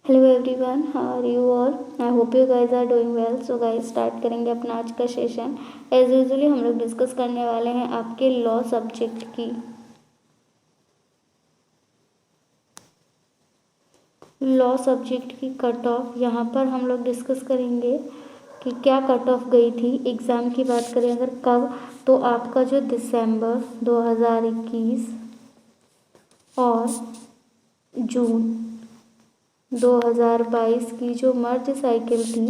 Hello everyone, how are you all? I hope you guys are doing well. So guys start करेंगे अपना आज का session. As usually हम लोग discuss करने वाले हैं आपके लॉ सब्जेक्ट की कट ऑफ। यहाँ पर हम लोग डिस्कस करेंगे कि क्या कट ऑफ गई थी। एग्ज़ाम की बात करें अगर कब, तो आपका जो दिसंबर 2021 और जून 2022 की जो मर्ज साइकिल थी,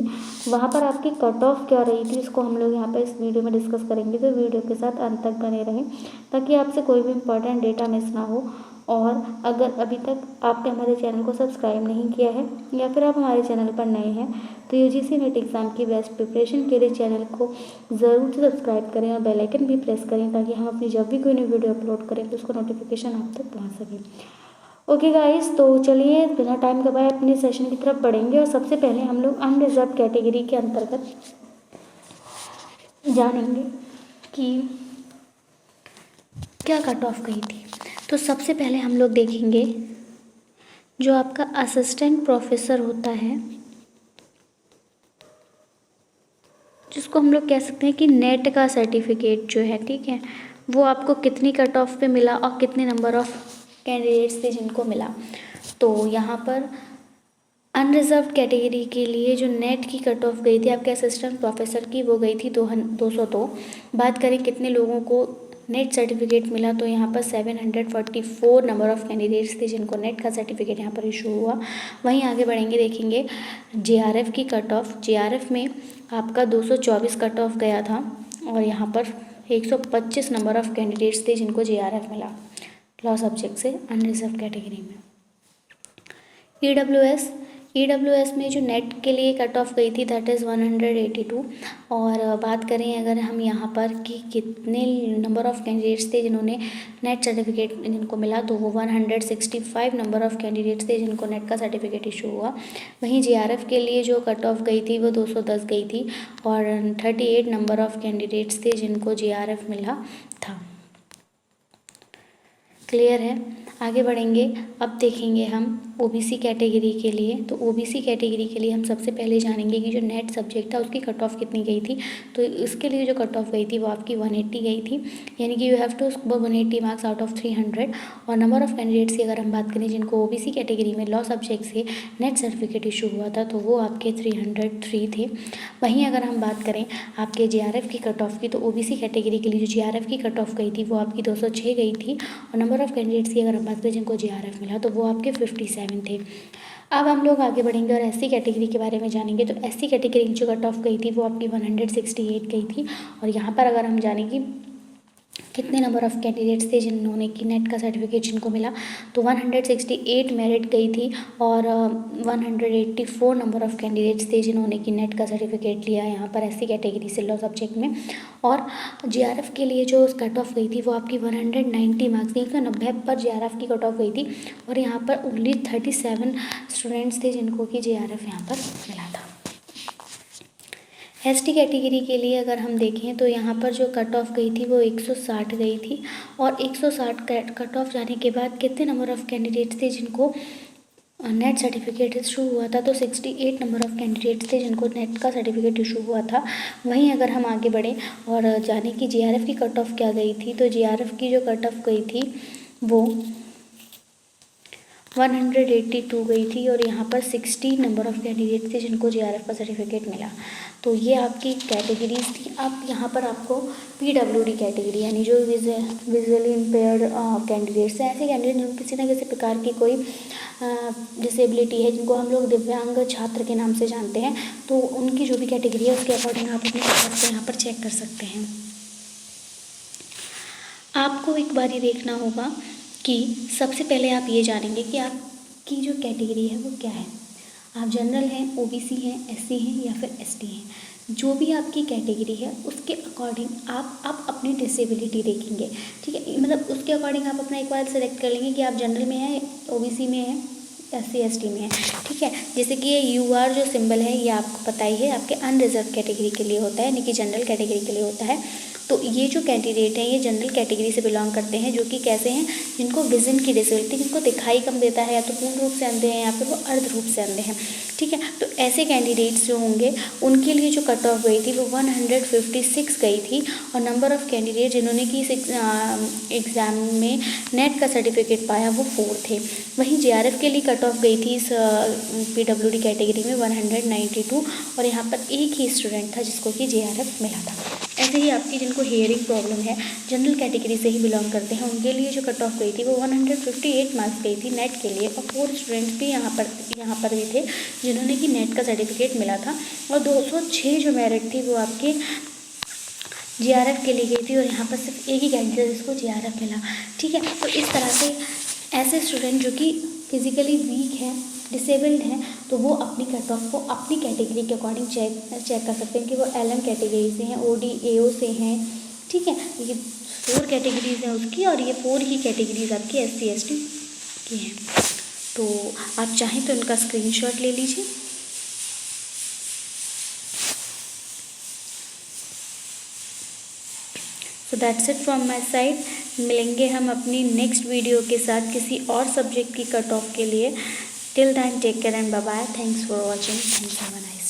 वहाँ पर आपकी कट ऑफ क्या रही थी, इसको हम लोग यहाँ पर इस वीडियो में डिस्कस करेंगे। तो वीडियो के साथ अंत तक बने रहें ताकि आपसे कोई भी इम्पोर्टेंट डेटा मिस ना हो। और अगर अभी तक आपने हमारे चैनल को सब्सक्राइब नहीं किया है या फिर आप हमारे चैनल पर नए हैं तो यूजीसी नेट एग्ज़ाम की बेस्ट प्रिपरेशन के लिए चैनल को ज़रूर से सब्सक्राइब करें और बेल आइकन भी प्रेस करें ताकि हम अपनी जब भी कोई नई वीडियो अपलोड करें तो उसका नोटिफिकेशन आप तक पहुँच सके। ओके गाइस, तो चलिए बिना टाइम गवाए अपने सेशन की तरफ बढ़ेंगे। और सबसे पहले हम लोग अनरिजर्व कैटेगरी के अंतर्गत जानेंगे कि क्या कट ऑफ गई थी। तो सबसे पहले हम लोग देखेंगे जो आपका असिस्टेंट प्रोफेसर होता है, जिसको हम लोग कह सकते हैं कि नेट का सर्टिफिकेट जो है, ठीक है, वो आपको कितनी कट ऑफ पे मिला और कितने नंबर ऑफ कैंडिडेट्स थे जिनको मिला। तो यहाँ पर अनरिजर्व कैटेगरी के लिए जो नेट की कट ऑफ गई थी आपके असिस्टेंट प्रोफेसर की, वो गई थी 202। बात करें कितने लोगों को नेट सर्टिफिकेट मिला, तो यहाँ पर 744 नंबर ऑफ कैंडिडेट्स थे जिनको नेट का सर्टिफिकेट यहाँ पर इशू हुआ। वहीं आगे बढ़ेंगे, देखेंगे जेआरएफ की कट ऑफ। जेआरएफ में आपका 224 कट ऑफ गया था और यहाँ पर 125 नंबर ऑफ कैंडिडेट्स थे जिनको जेआरएफ मिला लॉ सब्जेक्ट से अनरिजर्व कैटेगरी में। ईडब्ल्यूएस में जो नेट के लिए कट ऑफ गई थी दैट इज़ 182। और बात करें अगर हम यहाँ पर कि कितने नंबर ऑफ कैंडिडेट्स थे जिन्होंने नेट सर्टिफिकेट जिनको मिला, तो वो 165 नंबर ऑफ कैंडिडेट्स थे जिनको नेट का सर्टिफिकेट इशू हुआ। वहीं जेआरएफ के लिए जो कट ऑफ गई थी वो 210 गई थी और 38 नंबर ऑफ कैंडिडेट्स थे जिनको जेआरएफ मिला था। क्लियर है? आगे बढ़ेंगे, अब देखेंगे हम ओबीसी कैटेगरी के लिए। तो ओबीसी कैटेगरी के लिए हम सबसे पहले जानेंगे कि जो नेट सब्जेक्ट था उसकी कट ऑफ कितनी गई थी। तो इसके लिए जो कट ऑफ गई थी वो आपकी 180 गई थी, यानी कि you have to score 180 marks out of 300। और नंबर ऑफ कैंडिडेट्स की अगर हम बात करें जिनको ओबीसी कैटेगरी में लॉ सब्जेक्ट से नेट सर्टिफिकेट इशू हुआ था, तो वो आपके 303 थे। वहीं अगर हम बात करें आपके जेआरएफ की कट ऑफ की, तो ओबीसी कैटेगरी के लिए जो जेआरएफ की कट ऑफ गई थी वो आपकी 206 गई थी। और नंबर ऑफ कैंडिडेट्स की अगर हम बात करें जिनको जेआरएफ मिला, तो वो आपके 57 थे। अब हम लोग आगे बढ़ेंगे और एससी कैटेगरी के बारे में जानेंगे। तो एससी कैटेगरी की जो कट ऑफ गई थी वो आपकी 168 गई थी। और यहाँ पर अगर हम जानेंगे कितने नंबर ऑफ कैंडिडेट्स थे जिन्होंने की नेट का सर्टिफिकेट जिनको मिला, तो 168 मेरिट गई थी और 184 नंबर ऑफ कैंडिडेट्स थे जिन्होंने की नेट का सर्टिफिकेट लिया यहाँ पर एससी कैटेगरी से लॉ सब्जेक्ट में। और जेआरएफ के लिए जो कट ऑफ गई थी वो आपकी 190 मार्क्स थी, 190 पर जेआरएफ की कट ऑफ गई थी। और यहाँ पर ओनली 37 स्टूडेंट्स थे जिनको कि जेआरएफ यहाँ पर मिला था। एसटी कैटेगरी के लिए अगर हम देखें तो यहाँ पर जो कट ऑफ गई थी वो 160 गई थी। और 160 कट ऑफ जाने के बाद कितने नंबर ऑफ कैंडिडेट्स थे जिनको नेट सर्टिफिकेट इशू हुआ था, तो 68 नंबर ऑफ कैंडिडेट्स थे जिनको नेट का सर्टिफिकेट इशू हुआ था। वहीं अगर हम आगे बढ़ें और जाने की जेआरएफ की कट ऑफ क्या गई थी, तो जेआरएफ की जो कट ऑफ गई थी वो 182 गई थी और यहाँ पर 60 नंबर ऑफ कैंडिडेट्स थे जिनको जेआरएफ का सर्टिफिकेट मिला। तो ये आपकी कैटेगरीज थी। अब यहाँ पर आपको पीडब्ल्यूडी कैटेगरी यानी जो विजुअली इम्पेयर्ड कैंडिडेट्स हैं, ऐसे कैंडिडेट जिनको किसी न किसी प्रकार की कोई डिसेबिलिटी है, जिनको हम लोग दिव्यांग छात्र के नाम से जानते हैं, तो उनकी जो भी कैटेगरी है उसके अकॉर्डिंग आप अपने हिसाब से यहाँ पर चेक कर सकते हैं। आपको एक बार ये देखना होगा कि सबसे पहले आप ये जानेंगे कि आपकी जो कैटेगरी है वो क्या है। आप जनरल हैं, ओबीसी हैं, एससी हैं या फिर एसटी हैं। जो भी आपकी कैटेगरी है उसके अकॉर्डिंग आप अपनी डिसेबिलिटी देखेंगे, ठीक है। मतलब उसके अकॉर्डिंग आप अपना एक बार सेलेक्ट कर लेंगे कि आप जनरल में हैं, ओबीसी में हैं, एससी एसटी में है, ठीक है। जैसे कि ये यूआर जो सिंबल है ये आपको पता ही है, आपके अनरिजर्व कैटेगरी के लिए होता है, यानी कि जनरल कैटेगरी के लिए होता है। तो ये जो कैंडिडेट हैं ये जनरल कैटेगरी से बिलोंग करते हैं, जो कि कैसे हैं, जिनको विज़न की डिसेबिलिटी, जिनको दिखाई कम देता है, या तो पूर्ण रूप से अंधे हैं या फिर वो अर्ध रूप से अंधे हैं, ठीक है। तो ऐसे कैंडिडेट्स जो होंगे उनके लिए जो कट ऑफ गई थी वो 156 गई थी, और नंबर ऑफ़ कैंडिडेट जिन्होंने कि इस एग्ज़ाम में नेट का सर्टिफिकेट पाया वो 4 थे। वहीं JRF के लिए कट ऑफ गई थी इस PWD कैटेगरी में 192, और यहाँ पर एक ही स्टूडेंट था जिसको कि JRF मिला था। ऐसे ही आपकी जिनको हेयरिंग प्रॉब्लम है, जनरल कैटेगरी से ही बिलोंग करते हैं, उनके लिए जो कट ऑफ गई थी वो 158 मार्क्स गई थी नेट के लिए, और 4 स्टूडेंट्स भी यहाँ पर भी थे जिन्होंने कि नेट का सर्टिफिकेट मिला था, और 206 जो मेरिट थी वो आपके JRF के लिए गई थी, और यहाँ पर सिर्फ एक ही कैंडिडेट जिसको JRF मिला, ठीक है। तो इस तरह से ऐसे स्टूडेंट जो कि फिज़िकली वीक हैं, डिसेबल्ड हैं, तो वो अपनी कट ऑफ को अपनी कैटेगरी के अकॉर्डिंग चेक कर सकते हैं कि वो LM कैटेगरी से हैं, OD AO से हैं, ठीक है। ये 4 कैटेगरीज हैं उसकी, और ये 4 ही कैटेगरीज आपकी SC ST की हैं। तो आप चाहें तो उनका स्क्रीनशॉट ले लीजिए। So that's it from my side. मिलेंगे हम अपनी नेक्स्ट वीडियो के साथ किसी और सब्जेक्ट की कट ऑफ के लिए। Till then take care and bye bye. Thanks for watching. Thanks, have a nice